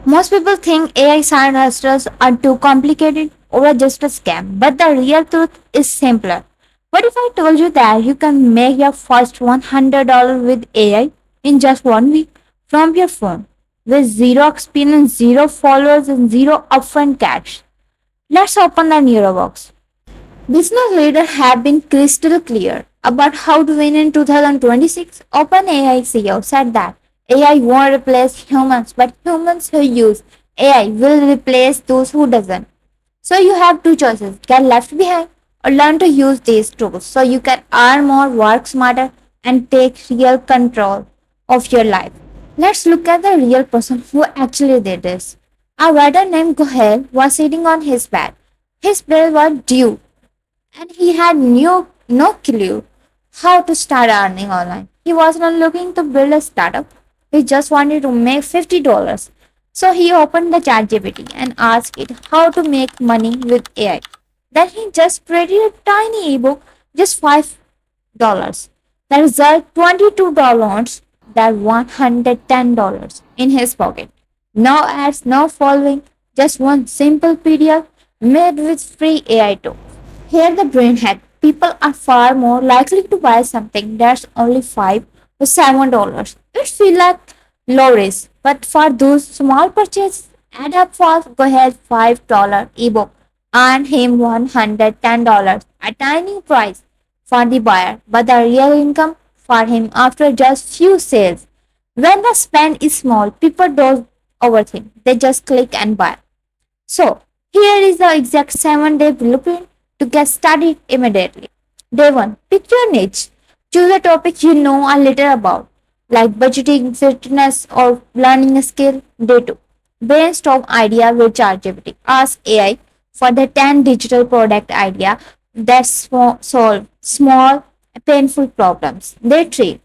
Most people think AI side hustles are too complicated or are just a scam, but the real truth is simpler. What if I told you that you can make your first $100 with AI in just 1 week from your phone with zero experience, zero followers, and zero upfront cash? Let's open the Neurobox. Business leaders have been crystal clear about how to win in 2026. OpenAI CEO said that AI won't replace humans, but humans who use AI will replace those who doesn't. So you have two choices: get left behind or learn to use these tools so you can earn more, work smarter, and take real control of your life. Let's look at the real person who actually did this. A writer named Gohel was sitting on his bed. His bill was due and he had no clue how to start earning online. He was not looking to build a startup. He just wanted to make $50. So he opened the ChatGPT and asked it how to make money with AI. Then he just created a tiny ebook, just $5. The result, $22, that $110 in his pocket. No ads, no following, just one simple PDF made with free AI tools. Here the brain hack. People are far more likely to buy something that's only $5 or $7. It feels like low risk, but for those small purchases, add up fast. Go ahead, $5 ebook. Earn him $110, a tiny price for the buyer, but the real income for him after just few sales. When the spend is small, people don't overthink. They just click and buy. So, here is the exact 7-day blueprint to get started immediately. Day 1. Pick your niche. Choose a topic you know a little about, like budgeting, fitness, or learning a skill. Day 2. Brainstorm idea with ChatGPT. Ask AI for the 10 digital product idea that solve small, painful problems. Day 3.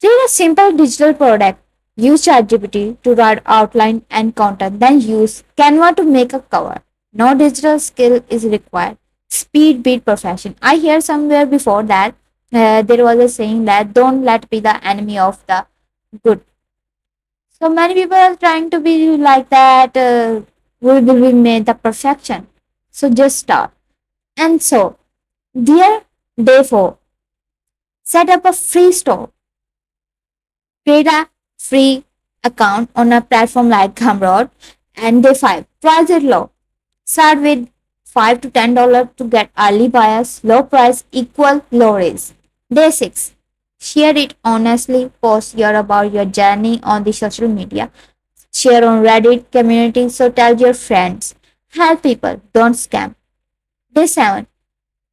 Create a simple digital product. Use ChatGPT to write outline and content. Then use Canva to make a cover. No digital skill is required. Speed beat perfection. I hear somewhere before that there was a saying that don't let be the enemy of the good. So many people are trying to be like that. We will be made the perfection. So just start. And so, dear day 4, set up a free store. Create a free account on a platform like Gumroad. And day 5, price it low. Start with $5 to $10 to get early buyers. Low price equal low risk. Day 6, share it honestly. Post about your journey on the social media. Share on Reddit community. So tell your friends. Help people. Don't scam. Day 7,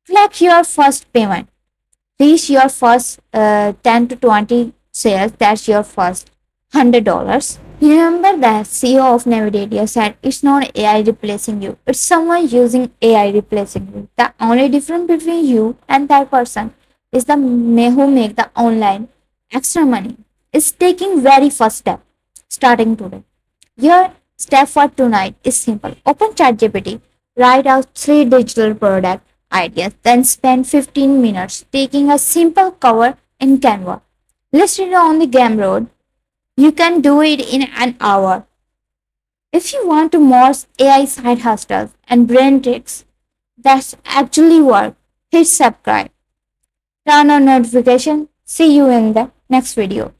collect your first payment. Reach your first 10 to 20 sales. That's your first $100. Remember that CEO of Nvidia said it's not AI replacing you, it's someone using AI replacing you. The only difference between you and that person is the who make the online extra money. Is taking very first step starting today. Your step for tonight is simple. Open ChatGPT, write out 3 digital product ideas, then spend 15 minutes taking a simple cover in Canva. List it on the Gumroad. You can do it in an hour. If you want to more AI side hustles and brain tricks that actually work, hit subscribe. Turn on notification. See you in the next video.